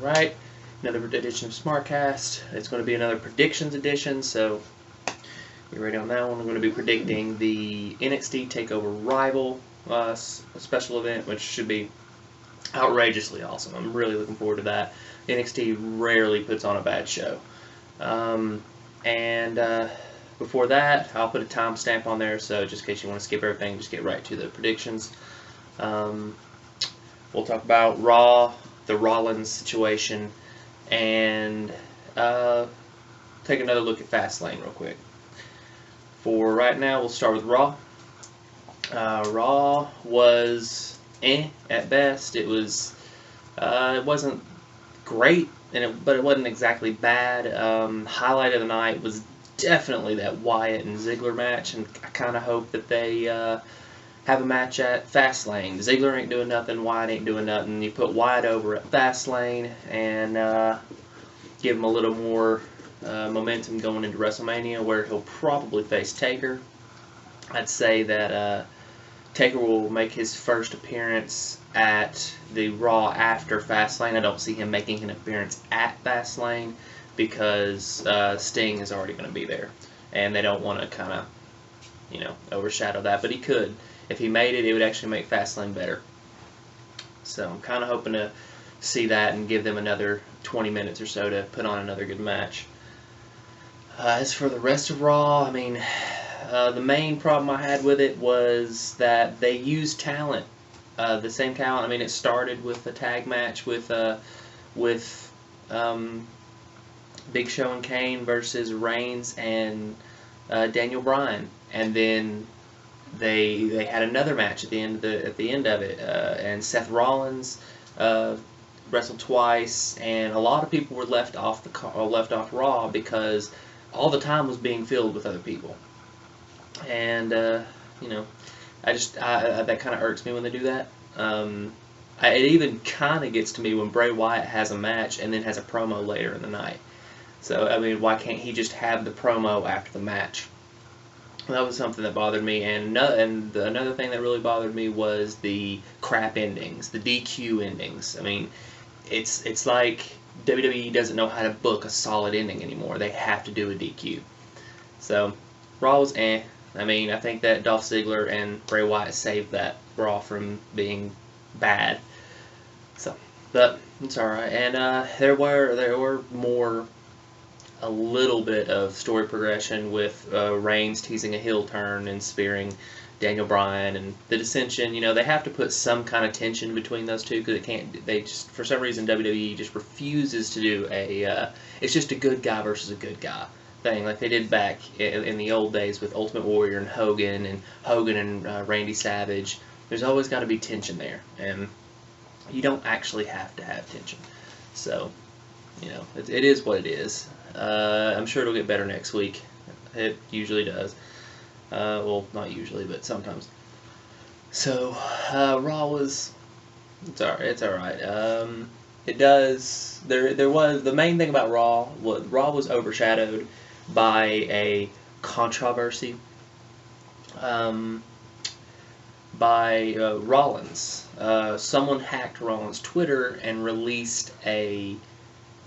Alright, another edition of SmarkCast. It's going to be another predictions edition, so get ready on that one. I'm going to be predicting the NXT Takeover Rival special event, which should be outrageously awesome. I'm really looking forward to that. NXT rarely puts on a bad show. Before that, I'll put a timestamp on there, so just in case you want to skip everything, just get right to the predictions. We'll talk about Raw, the Rollins situation, and take another look at Fastlane real quick. For right now, we'll start with Raw. Raw was at best. It wasn't great, but it wasn't exactly bad. Highlight of the night was definitely that Wyatt and Ziggler match, and I kind of hope that they have a match at Fastlane. Ziggler ain't doing nothing, Wyatt ain't doing nothing. You put Wyatt over at Fastlane and give him a little more momentum going into WrestleMania, where he'll probably face Taker. I'd say that Taker will make his first appearance at the Raw after Fastlane. I don't see him making an appearance at Fastlane because Sting is already going to be there, and they don't want to kind of, overshadow that. But he could. If he made it, it would actually make Fastlane better. So I'm kind of hoping to see that and give them another 20 minutes or so to put on another good match. As for the rest of Raw, the main problem I had with it was that they used talent, the same talent. It started with a tag match with Big Show and Kane versus Reigns and Daniel Bryan, and then they had another match at the end of it, and Seth Rollins wrestled twice, and a lot of people were left off Raw because all the time was being filled with other people, and that kind of irks me when they do that. It even kind of gets to me when Bray Wyatt has a match and then has a promo later in the night. So, why can't he just have the promo after the match? That was something that bothered me, and another thing that really bothered me was the crap endings, the DQ endings. It's like WWE doesn't know how to book a solid ending anymore. They have to do a DQ. So, Raw was I think that Dolph Ziggler and Bray Wyatt saved that Raw from being bad. So, but it's alright. And there were a little bit of story progression with Reigns teasing a heel turn and spearing Daniel Bryan and the dissension. They have to put some kind of tension between those two because for some reason WWE just refuses to do it's just a good guy versus a good guy thing like they did back in the old days with Ultimate Warrior and Hogan and Randy Savage. There's always got to be tension there, and you don't actually have to have tension. So, it is what it is. I'm sure it'll get better next week. It usually does. Well, not usually, but sometimes. So, Raw was... It's alright. It does... There was... The main thing about Raw was overshadowed by a controversy by Rollins. Someone hacked Rollins' Twitter and released a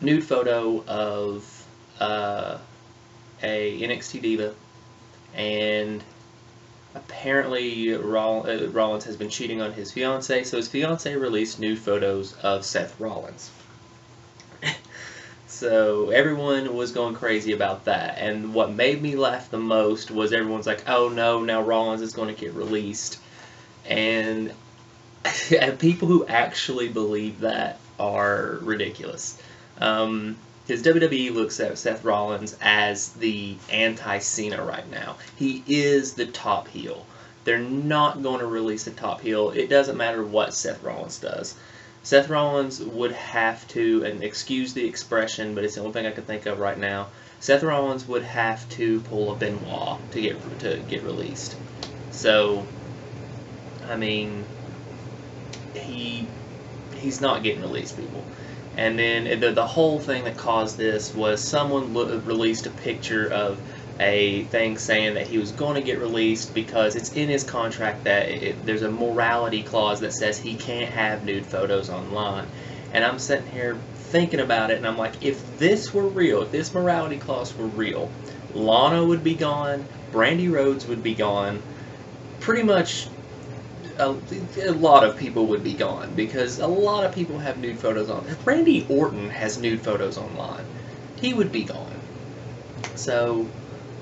nude photo of a NXT diva, and apparently Rollins has been cheating on his fiancée, so his fiancée released nude photos of Seth Rollins. So everyone was going crazy about that, and what made me laugh the most was everyone's like, oh no, now Rollins is going to get released, and people who actually believe that are ridiculous. Because WWE looks at Seth Rollins as the anti-Cena right now. He is the top heel. They're not going to release the top heel. It doesn't matter what Seth Rollins does. Seth Rollins would have to, and excuse the expression, but it's the only thing I can think of right now, Seth Rollins would have to pull a Benoit to get released. So, he's not getting released, people. And then the whole thing that caused this was someone released a picture of a thing saying that he was going to get released because it's in his contract that there's a morality clause that says he can't have nude photos online. And I'm sitting here thinking about it, and I'm like, if this were real, if this morality clause were real, Lana would be gone, Brandy Rhodes would be gone, pretty much a lot of people would be gone, because a lot of people have nude photos on. Randy Orton has nude photos online. He would be gone. So,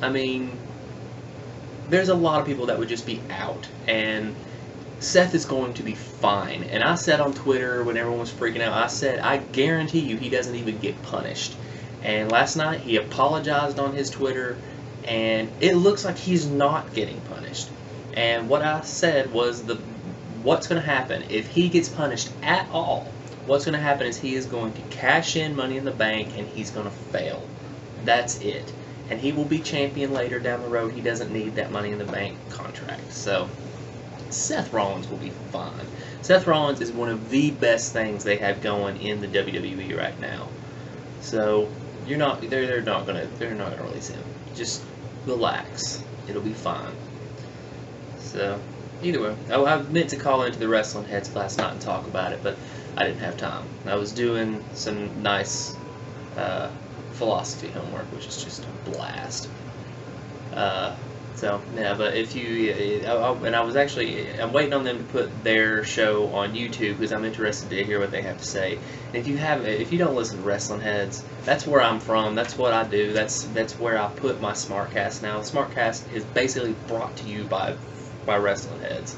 I mean, there's a lot of people that would just be out, and Seth is going to be fine. And I said on Twitter when everyone was freaking out, I said, I guarantee you he doesn't even get punished. And last night he apologized on his Twitter, and it looks like he's not getting punished. And what I said was what's going to happen if he gets punished at all. What's going to happen is he is going to cash in Money in the Bank, and he's going to fail. That's it. And he will be champion later down the road. He doesn't need that Money in the Bank contract. So Seth Rollins will be fine. Seth Rollins is one of the best things they have going in the WWE right now. So they're not gonna release him. Just relax. It'll be fine. So either way, I meant to call into the Wrestling Heads last night and talk about it, but I didn't have time. I was doing some nice philosophy homework, which is just a blast. So yeah, but if you I'm waiting on them to put their show on YouTube because I'm interested to hear what they have to say. And if you don't listen to Wrestling Heads, that's where I'm from. That's what I do. That's where I put my SmarkCast now. SmarkCast is basically brought to you by Wrestling Heads.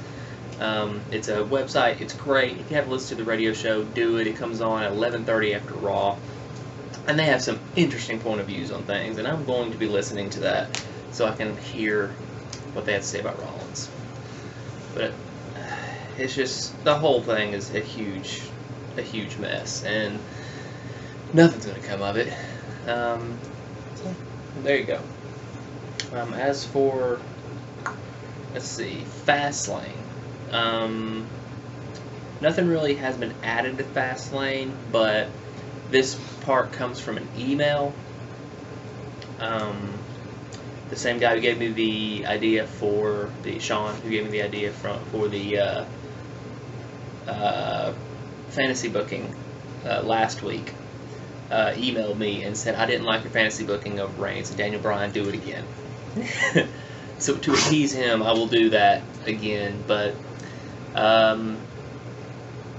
It's a website. It's great. If you haven't listened to the radio show, do it. It comes on at 11:30 after Raw. And they have some interesting point of views on things, and I'm going to be listening to that so I can hear what they have to say about Rollins. But it's just, the whole thing is a huge mess, and nothing's going to come of it. So there you go. As for, let's see, Fastlane. Nothing really has been added to Fastlane, but this part comes from an email. The same guy who gave me the idea for Sean, who gave me the idea for the fantasy booking last week, emailed me and said, I didn't like your fantasy booking of Reigns, and Daniel Bryan, do it again. So to appease him, I will do that again, but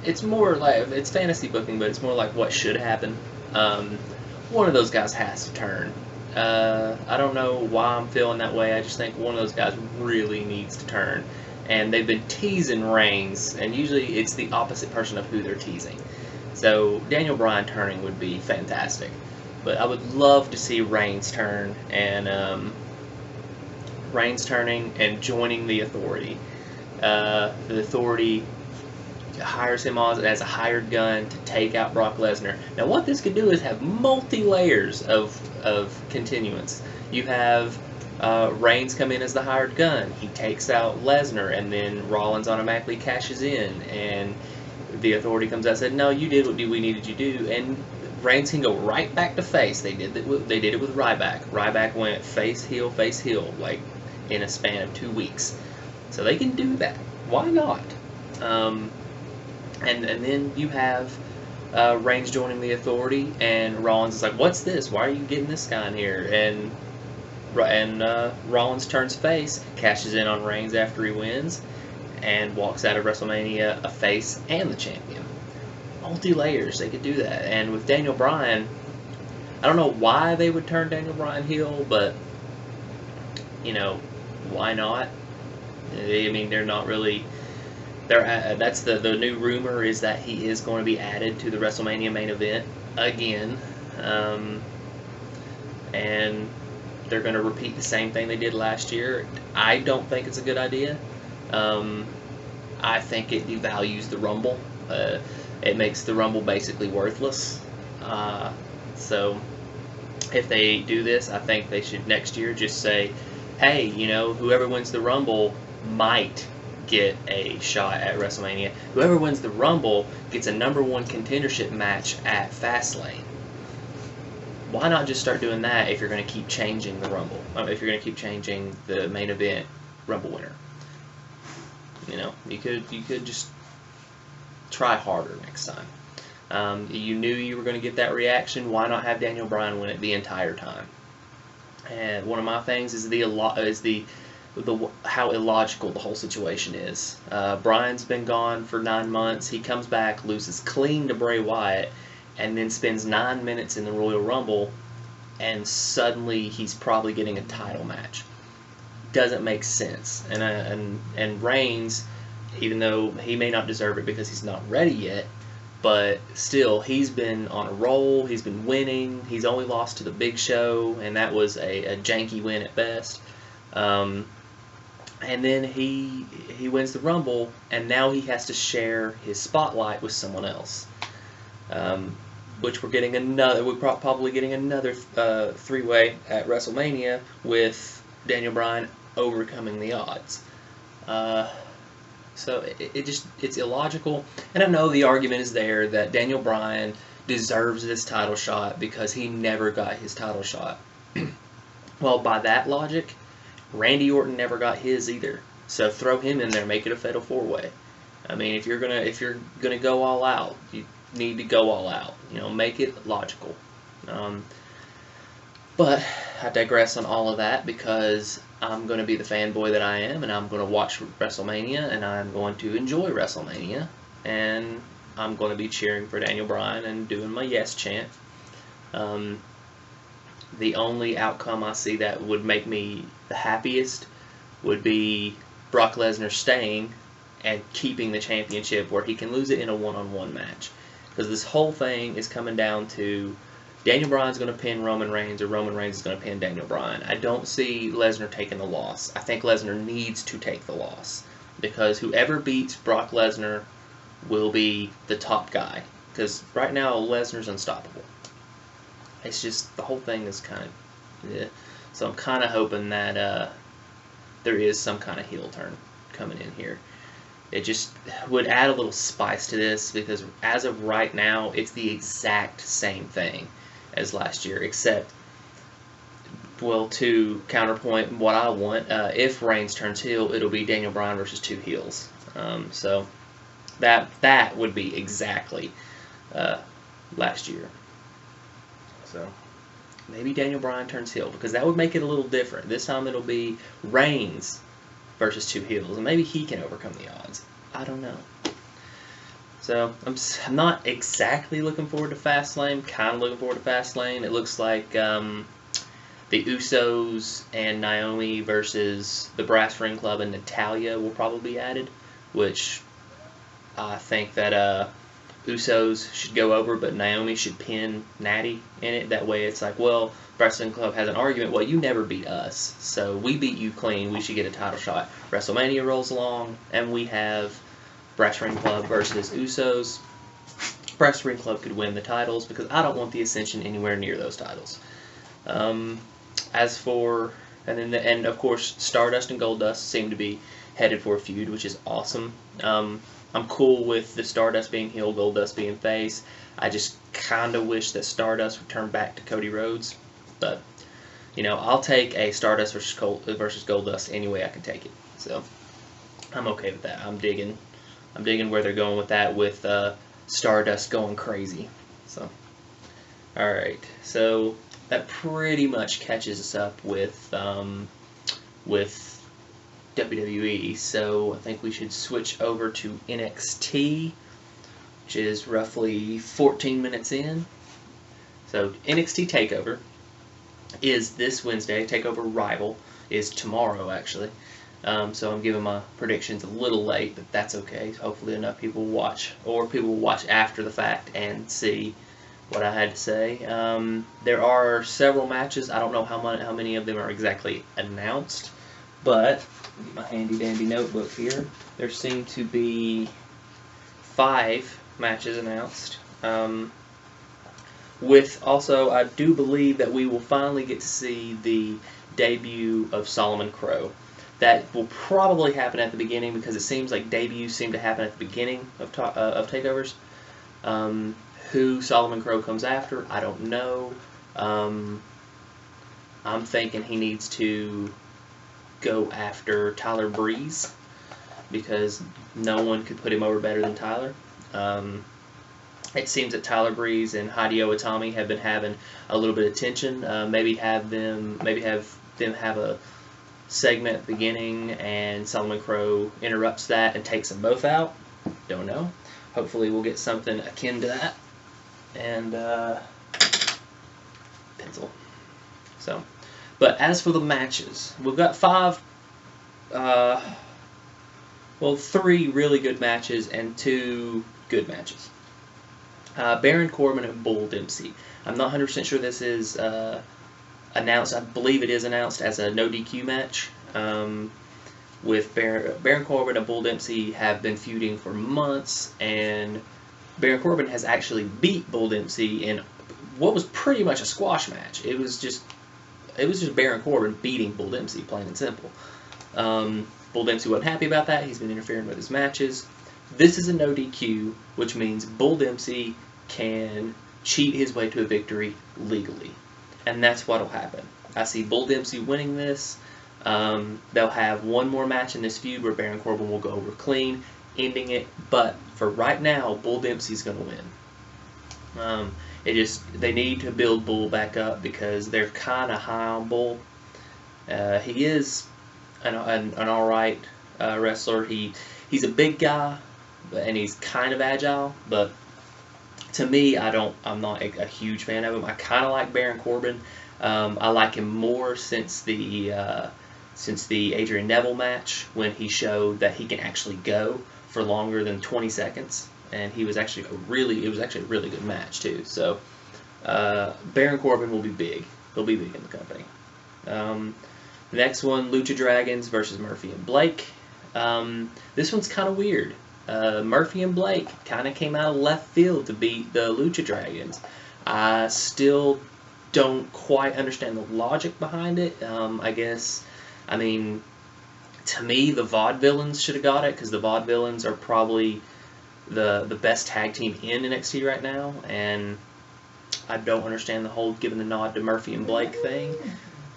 it's more like, it's fantasy booking, but it's more like what should happen. One of those guys has to turn. I don't know why I'm feeling that way. I just think one of those guys really needs to turn. And they've been teasing Reigns, and usually it's the opposite person of who they're teasing. So Daniel Bryan turning would be fantastic. But I would love to see Reigns turn, and Reigns turning and joining the Authority. The Authority hires him on as a hired gun to take out Brock Lesnar. Now what this could do is have multi-layers of continuance. You have Reigns come in as the hired gun. He takes out Lesnar, and then Rollins automatically cashes in, and the Authority comes out and said, no, you did what we needed you to do, and Reigns can go right back to face. They did it with Ryback. Ryback went face, heel, like in a span of 2 weeks. So they can do that. Why not? And then you have Reigns joining the Authority, and Rollins is like, what's this? Why are you getting this guy in here? And Rollins turns face, cashes in on Reigns after he wins, and walks out of WrestleMania a face and the champion. Multi-layers, they could do that. And with Daniel Bryan, I don't know why they would turn Daniel Bryan heel, but, you know, why not? I mean, they're not really... that's the new rumor, is that he is going to be added to the WrestleMania main event again, and they're going to repeat the same thing they did last year. I don't think it's a good idea. I think it devalues the Rumble. It makes the Rumble basically worthless. So if they do this, I think they should next year just say, hey, you know, whoever wins the Rumble might get a shot at WrestleMania. Whoever wins the Rumble gets a #1 contendership match at Fastlane. Why not just start doing that if you're going to keep changing the Rumble? If you're going to keep changing the main event Rumble winner. You know, you could just try harder next time. You knew you were going to get that reaction. Why not have Daniel Bryan win it the entire time? And one of my things is how illogical the whole situation is. Bryan's been gone for 9 months. He comes back, loses clean to Bray Wyatt, and then spends 9 minutes in the Royal Rumble, and suddenly he's probably getting a title match. Doesn't make sense. And Reigns, even though he may not deserve it because he's not ready yet, but still, he's been on a roll. He's been winning. He's only lost to the Big Show, and that was a janky win at best. And then he wins the Rumble, and now he has to share his spotlight with someone else. Which we're probably getting another 3-way at WrestleMania with Daniel Bryan overcoming the odds. So it's illogical, and I know the argument is there that Daniel Bryan deserves this title shot because he never got his title shot. Well, by that logic, Randy Orton never got his either. So throw him in there, make it a fatal 4-way. I mean, if you're gonna go all out, you need to go all out. Make it logical. But I digress on all of that because I'm going to be the fanboy that I am, and I'm going to watch WrestleMania, and I'm going to enjoy WrestleMania, and I'm going to be cheering for Daniel Bryan and doing my yes chant. The only outcome I see that would make me the happiest would be Brock Lesnar staying and keeping the championship where he can lose it in a one-on-one match. Because this whole thing is coming down to Daniel Bryan's going to pin Roman Reigns, or Roman Reigns is going to pin Daniel Bryan. I don't see Lesnar taking the loss. I think Lesnar needs to take the loss. Because whoever beats Brock Lesnar will be the top guy. Because right now, Lesnar's unstoppable. It's just, the whole thing is kind of, yeah. So I'm kind of hoping that there is some kind of heel turn coming in here. It just would add a little spice to this, because as of right now, it's the exact same thing as last year, except, well, to counterpoint what I want, if Reigns turns heel, it'll be Daniel Bryan versus 2 heels. So that would be exactly last year. So maybe Daniel Bryan turns heel, because that would make it a little different. This time it'll be Reigns versus 2 heels, and maybe he can overcome the odds. I don't know. So I'm not exactly looking forward to Fastlane. Kind of looking forward to Fastlane. It looks like the Usos and Naomi versus the Brass Ring Club and Natalya will probably be added, which I think that Usos should go over, but Naomi should pin Natty in it. That way it's like, well, Brass Ring Club has an argument. Well, you never beat us, so we beat you clean. We should get a title shot. WrestleMania rolls along, and we have Brass Ring Club versus Usos. Brass Ring Club could win the titles, because I don't want the Ascension anywhere near those titles. As for, and of course, Stardust and Goldust seem to be headed for a feud, which is awesome. I'm cool with the Stardust being heel, Goldust being face. I just kind of wish that Stardust would turn back to Cody Rhodes. But, I'll take a Stardust versus Goldust any way I can take it. So, I'm okay with that. I'm digging where they're going with that, with Stardust going crazy. So, alright. So, that pretty much catches us up with WWE. So, I think we should switch over to NXT, which is roughly 14 minutes in. So, NXT Takeover is this Wednesday. Takeover Rival is tomorrow, actually. So I'm giving my predictions a little late, but that's okay. Hopefully enough people will watch, or people will watch after the fact and see what I had to say. There are several matches. I don't know how many of them are exactly announced, but get my handy-dandy notebook here. There seem to be 5 matches announced. With also, I do believe that we will finally get to see the debut of Solomon Crow. That will probably happen at the beginning, because it seems like debuts seem to happen at the beginning of takeovers. Who Solomon Crow comes after, I don't know. I'm thinking he needs to go after Tyler Breeze, because no one could put him over better than Tyler. It seems that Tyler Breeze and Hideo Itami have been having a little bit of tension. Maybe have them have a segment at the beginning, and Solomon Crow interrupts that and takes them both out. Don't know. Hopefully, we'll get something akin to that. And pencil. So, but as for the matches, we've got 3 really good matches and 2 good matches. Baron Corbin and Bull Dempsey. I'm not 100% sure this is announced. I believe it is announced as a no DQ match. With Baron Corbin and Bull Dempsey have been feuding for months, and Baron Corbin has actually beat Bull Dempsey in what was pretty much a squash match. It was just Baron Corbin beating Bull Dempsey, plain and simple. Bull Dempsey wasn't happy about that. He's been interfering with his matches. This is a no DQ, which means Bull Dempsey can cheat his way to a victory legally. And that's what will happen. I see Bull Dempsey winning this. They'll have one more match in this feud where Baron Corbin will go over clean, ending it. But for right now, Bull Dempsey's going to win. They need to build Bull back up because they're kind of high on Bull. He is an alright wrestler. He's a big guy, and he's kind of agile, but to me, I'm not a huge fan of him. I kind of like Baron Corbin. I like him more since the Adrian Neville match, when he showed that he can actually go for longer than 20 seconds, and it was actually a really good match too. So Baron Corbin will be big. He'll be big in the company. The next one, Lucha Dragons versus Murphy and Blake. This one's kind of weird. Murphy and Blake kind of came out of left field to beat the Lucha Dragons. I still don't quite understand the logic behind it. I mean, to me, the Vaudevillains should have got it, because the Vaudevillains are probably the best tag team in NXT right now, and I don't understand the whole giving the nod to Murphy and Blake thing.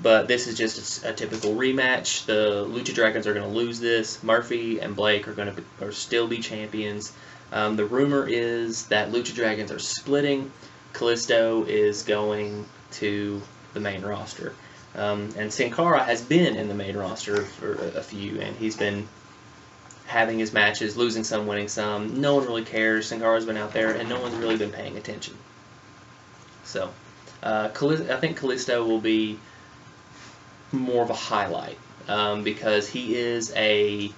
But this is just a typical rematch. The Lucha Dragons are going to lose this. Murphy and Blake are going to still be champions. The rumor is that Lucha Dragons are splitting. Kalisto is going to the main roster. And Sin Cara has been in the main roster for a few, and he's been having his matches, losing some, winning some. No one really cares. Sin Cara's been out there, and no one's really been paying attention. So, I think Kalisto will be more of a highlight, because he is a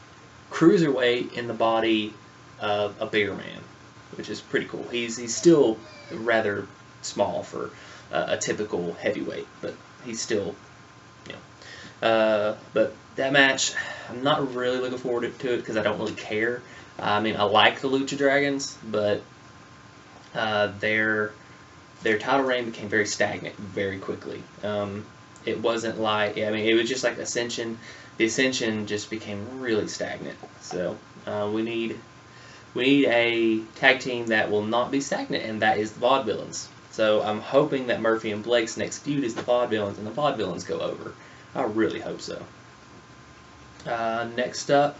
cruiserweight in the body of a bigger man, which is pretty cool. He's still rather small for a typical heavyweight, but he's still, but that match, I'm not really looking forward to it because I don't really care. I mean, I like the Lucha Dragons, but their title reign became very stagnant very quickly. It wasn't like, it was just like Ascension. The Ascension just became really stagnant. So we need a tag team that will not be stagnant, and that is the Vaudevillains. So I'm hoping that Murphy and Blake's next feud is the Vaudevillains, and the Vaudevillains go over. I really hope so. Next up,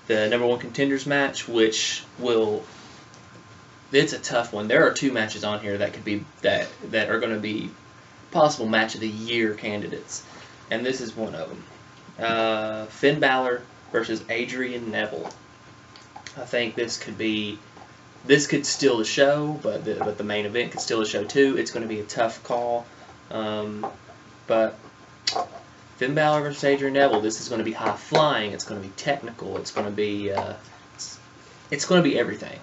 the #1 contenders match, which it's a tough one. There are 2 matches on here that could be that are going to be possible match of the year candidates, and this is one of them. Finn Balor versus Adrian Neville. I think this could steal the show, but the main event could steal the show too. It's going to be a tough call, but Finn Balor versus Adrian Neville. This is going to be high flying. It's going to be technical. It's going to be everything.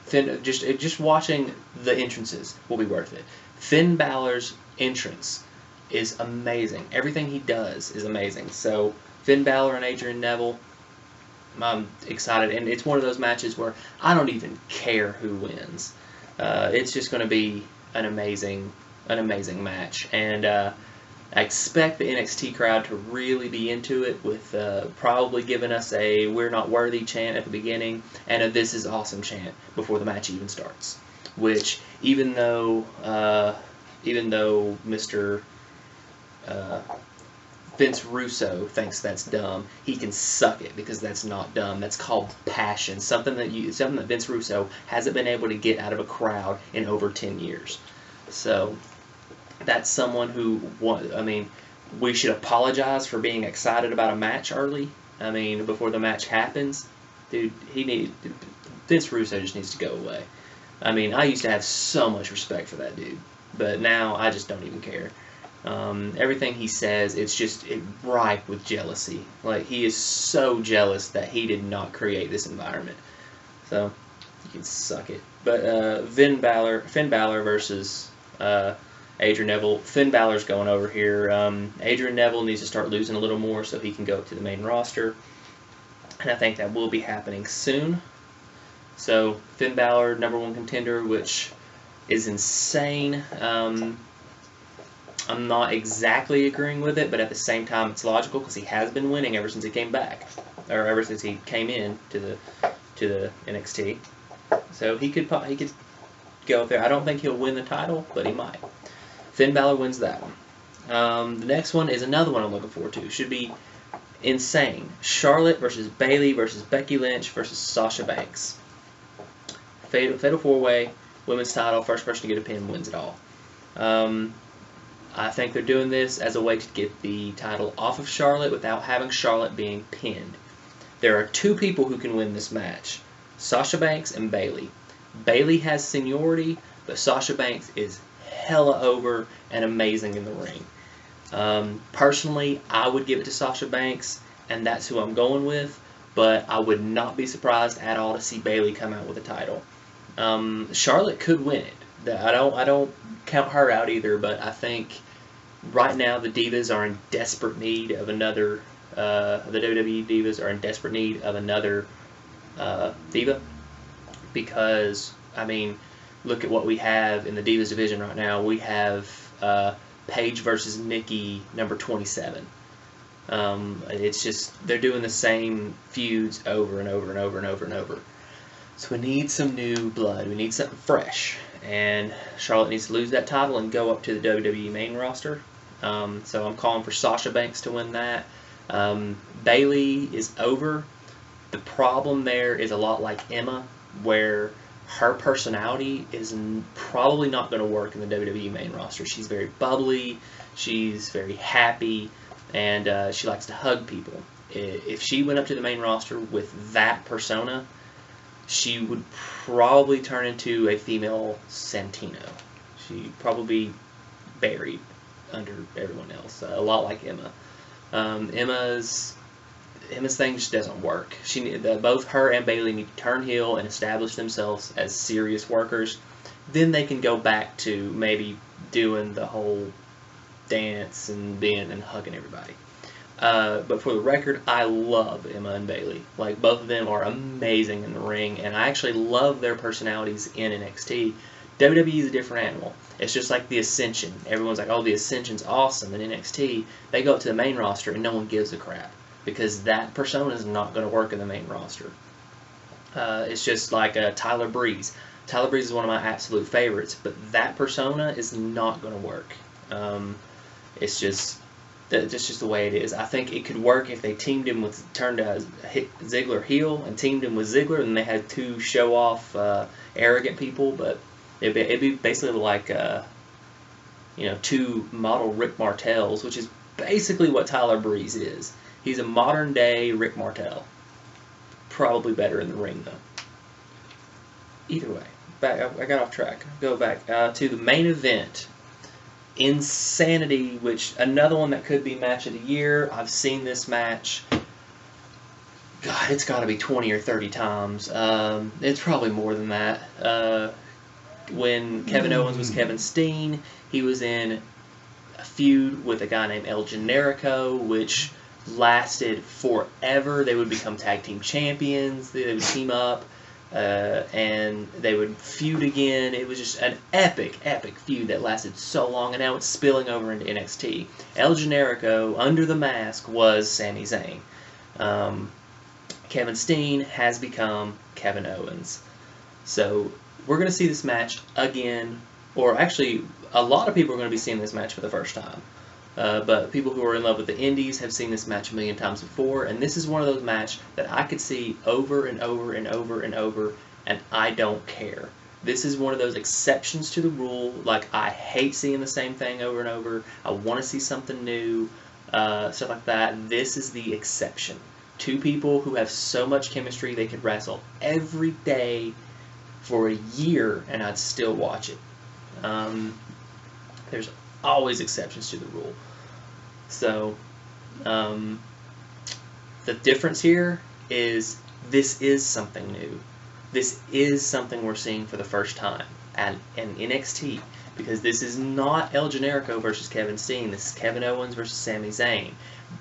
Just watching the entrances will be worth it. Finn Balor's entrance is amazing. Everything he does is amazing. So Finn Balor and Adrian Neville, I'm excited, and it's one of those matches where I don't even care who wins. It's just going to be an amazing match, and I expect the NXT crowd to really be into it, with probably giving us a "We're not worthy" chant at the beginning, and a "This is awesome" chant before the match even starts. Which, even though Mr. Vince Russo thinks that's dumb, he can suck it, because that's not dumb. That's called passion. Something that Vince Russo hasn't been able to get out of a crowd in over 10 years. So that's someone who, I mean, we should apologize for being excited about a match early. I mean, before the match happens, dude, Vince Russo just needs to go away. I mean, I used to have so much respect for that dude, but now I just don't even care. Everything he says, it's just ripe with jealousy. Like, he is so jealous that he did not create this environment. So, you can suck it. But Finn Balor versus Adrian Neville. Finn Balor's going over here. Adrian Neville needs to start losing a little more so he can go up to the main roster. And I think that will be happening soon. So, Finn Balor, #1 contender, which is insane. I'm not exactly agreeing with it, but at the same time, it's logical because he has been winning ever since he came back, or ever since he came in to the NXT. So he could go up there. I don't think he'll win the title, but he might. Finn Balor wins that one. The next one is another one I'm looking forward to. Should be insane. Charlotte versus Bayley versus Becky Lynch versus Sasha Banks. Fatal 4-way, women's title. First person to get a pin wins it all. I think they're doing this as a way to get the title off of Charlotte without having Charlotte being pinned. There are two people who can win this match, Sasha Banks and Bayley. Bayley has seniority, but Sasha Banks is hella over and amazing in the ring. Personally, I would give it to Sasha Banks, and that's who I'm going with, but I would not be surprised at all to see Bayley come out with a title. Charlotte could win it. I don't count her out either, but I think right now the Divas are in desperate need of another. The WWE Divas are in desperate need of another Diva, because I mean, look at what we have in the Divas division right now. We have Paige versus Nikki, #27. It's just they're doing the same feuds over and over and over and over and over. So we need some new blood. We need something fresh. And Charlotte needs to lose that title and go up to the WWE main roster. So I'm calling for Sasha Banks to win that. Bayley is over. The problem there is a lot like Emma, where her personality is probably not going to work in the WWE main roster. She's very bubbly, she's very happy, and she likes to hug people. If she went up to the main roster with that persona, she would probably turn into a female Santino. She'd probably be buried under everyone else, a lot like Emma. Emma's thing just doesn't work. Both her and Bayley need to turn heel and establish themselves as serious workers. Then they can go back to maybe doing the whole dance and hugging everybody. But for the record, I love Emma and Bayley. Like, both of them are amazing in the ring, and I actually love their personalities in NXT. WWE is a different animal. It's just like the Ascension. Everyone's like, oh, the Ascension's awesome in NXT. They go up to the main roster and no one gives a crap, because that persona is not going to work in the main roster. It's just like Tyler Breeze. Tyler Breeze is one of my absolute favorites, but that persona is not going to work. It's just the way it is. I think it could work if they turned Ziggler heel and teamed him with Ziggler, and they had two show-off, arrogant people. But it'd be basically like, two model Rick Martels, which is basically what Tyler Breeze is. He's a modern-day Rick Martel. Probably better in the ring, though. Either way, I got off track. Go back to the main event. Insanity, which another one that could be match of the year. I've seen this match, God, it's got to be 20 or 30 times. It's probably more than that. When Kevin Owens was Kevin Steen, he was in a feud with a guy named El Generico, which lasted forever. They would become tag team champions. They would team up. And they would feud again. It was just an epic feud that lasted so long, and now it's spilling over into NXT. El Generico, under the mask, was Sami Zayn. Kevin Steen has become Kevin Owens. So we're going to see this match again, or actually, a lot of people are going to be seeing this match for the first time. But people who are in love with the indies have seen this match a million times before, and this is one of those matches that I could see over and over and over and over, and I don't care. This is one of those exceptions to the rule. Like, I hate seeing the same thing over and over. I want to see something new, stuff like that. This is the exception. Two people who have so much chemistry they could wrestle every day for a year, and I'd still watch it. There's always exceptions to the rule. So, the difference here is this is something new. This is something we're seeing for the first time in NXT, because this is not El Generico versus Kevin Steen. This is Kevin Owens versus Sami Zayn.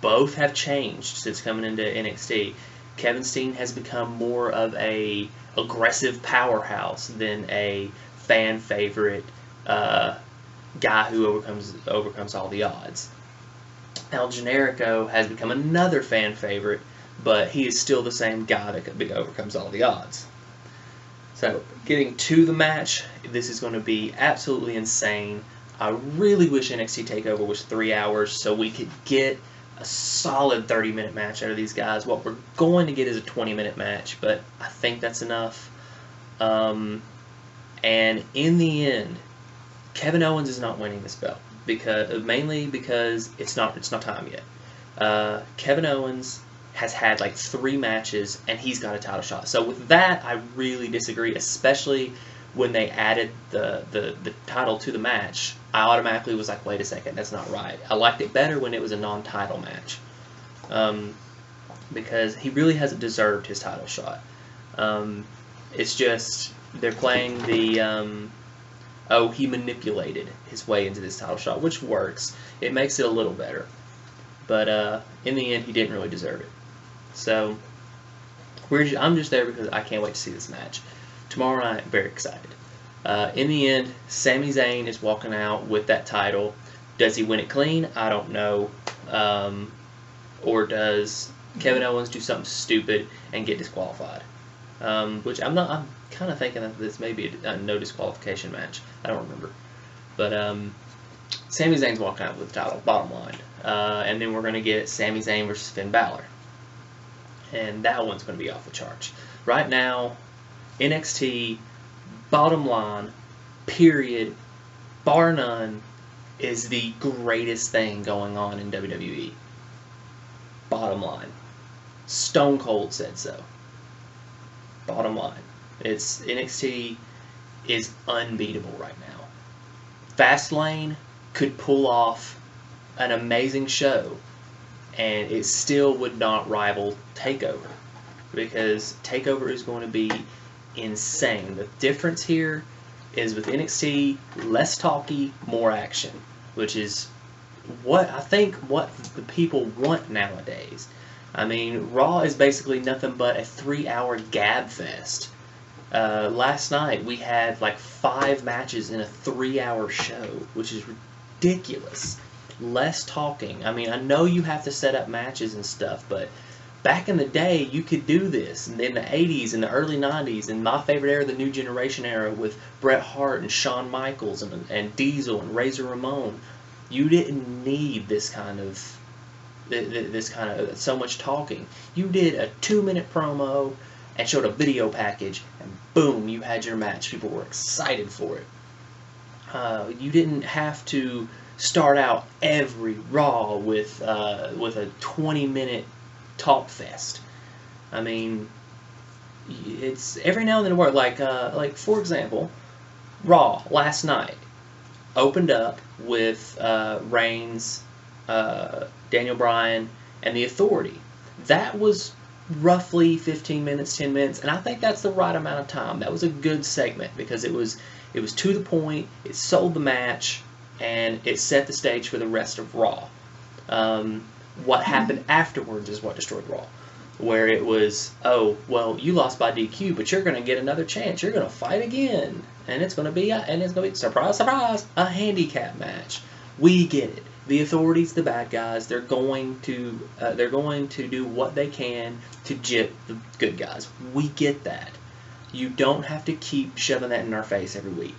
Both have changed since coming into NXT. Kevin Steen has become more of a aggressive powerhouse than a fan favorite guy who overcomes all the odds. El Generico has become another fan favorite, but he is still the same guy that overcomes all the odds. So, getting to the match, this is going to be absolutely insane. I really wish NXT TakeOver was 3 hours so we could get a solid 30-minute match out of these guys. What we're going to get is a 20-minute match, but I think that's enough. And in the end, Kevin Owens is not winning this belt, mainly because it's not time yet. Kevin Owens has had like 3 matches, and he's got a title shot. So with that, I really disagree, especially when they added the title to the match. I automatically was like, wait a second, that's not right. I liked it better when it was a non-title match, because he really hasn't deserved his title shot. It's just they're playing the he manipulated his way into this title shot, which works. It makes it a little better. But in the end, he didn't really deserve it. So I'm just there because I can't wait to see this match. Tomorrow night, I'm very excited. In the end, Sami Zayn is walking out with that title. Does he win it clean? I don't know. Or does Kevin Owens do something stupid and get disqualified? Which I'm kind of thinking that this may be a no disqualification match. I don't remember. But Sami Zayn's walking out with the title, bottom line. And then we're going to get Sami Zayn versus Finn Balor. And that one's going to be off the charts. Right now, NXT, bottom line, period, bar none, is the greatest thing going on in WWE. Bottom line. Stone Cold said so. Bottom line. NXT is unbeatable right now. Fastlane could pull off an amazing show, and it still would not rival TakeOver, because TakeOver is going to be insane. The difference here is with NXT, less talky, more action, which is what the people want nowadays. I mean, Raw is basically nothing but a 3-hour gab fest. Last night we had like 5 matches in a 3-hour show, which is ridiculous. Less talking. I mean, I know you have to set up matches and stuff, but back in the day, you could do this. And in the 80s and the early 90s, and my favorite era, the New Generation era, with Bret Hart and Shawn Michaels and Diesel and Razor Ramon, you didn't need this kind of so much talking. You did a 2-minute promo and showed a video package, and boom, you had your match. People were excited for it. You didn't have to start out every Raw with a 20-minute talk fest. I mean, it's every now and then it works. Like for example, Raw last night opened up with Reigns, Daniel Bryan, and The Authority. That was roughly 15 minutes, 10 minutes, and I think that's the right amount of time. That was a good segment because it was to the point, it sold the match, and it set the stage for the rest of Raw. What happened afterwards is what destroyed Raw, where it was, oh, well, you lost by DQ, but you're going to get another chance. You're going to fight again, and it's going to be surprise, surprise, a handicap match. We get it. The Authority's the bad guys. They're going to do what they can to gyp the good guys. We get that. You don't have to keep shoving that in our face every week.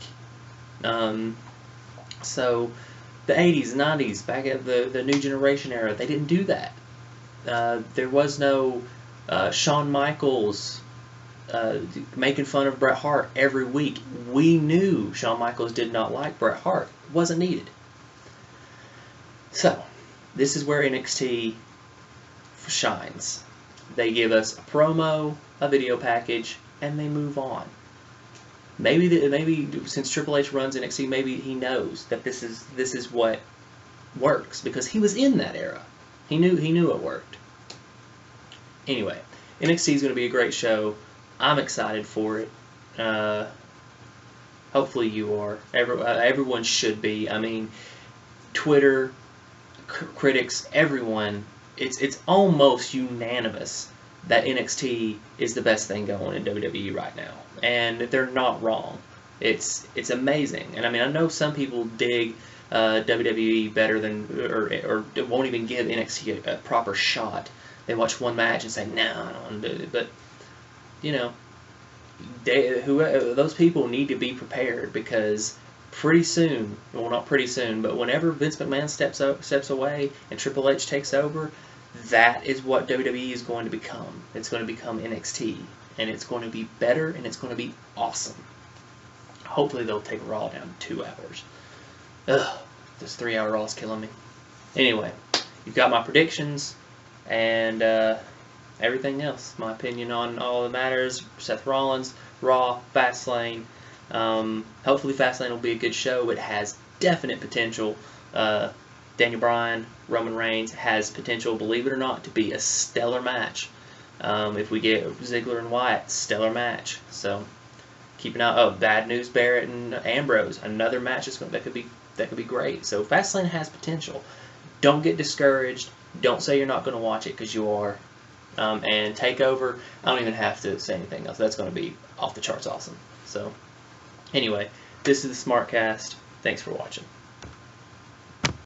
So the 80s, 90s, back at the New Generation era, they didn't do that. There was no Shawn Michaels making fun of Bret Hart every week. We knew Shawn Michaels did not like Bret Hart. It wasn't needed. So, this is where NXT shines. They give us a promo, a video package, and they move on. Maybe since Triple H runs NXT, maybe he knows that this is what works, because he was in that era. He knew it worked. Anyway, NXT is going to be a great show. I'm excited for it. Hopefully you are. Everyone should be. I mean, Twitter, critics, everyone. It's almost unanimous that NXT is the best thing going in WWE right now, and they're not wrong. It's amazing, and I mean, I know some people dig WWE better than, or won't even give NXT a proper shot. They watch one match and say, "No, I don't want to do it." But you know, those people need to be prepared, because pretty soon, well, not pretty soon, but whenever Vince McMahon steps away and Triple H takes over, that is what WWE is going to become. It's going to become NXT, and it's going to be better, and it's going to be awesome. Hopefully they'll take Raw down to 2 hours. Ugh, this 3-hour Raw is killing me. Anyway, you've got my predictions, and everything else. My opinion on all that matters. Seth Rollins, Raw, Fastlane. Hopefully Fastlane will be a good show. It has definite potential. Daniel Bryan, Roman Reigns has potential, believe it or not, to be a stellar match. If we get Ziggler and Wyatt, stellar match. So keep an eye. Oh, Bad News Barrett and Ambrose, another match that could be great. So Fastlane has potential. Don't get discouraged. Don't say you're not going to watch it, because you are. And Takeover, I don't even have to say anything else. That's going to be off the charts awesome. So anyway, this is the SmarkCast. Thanks for watching.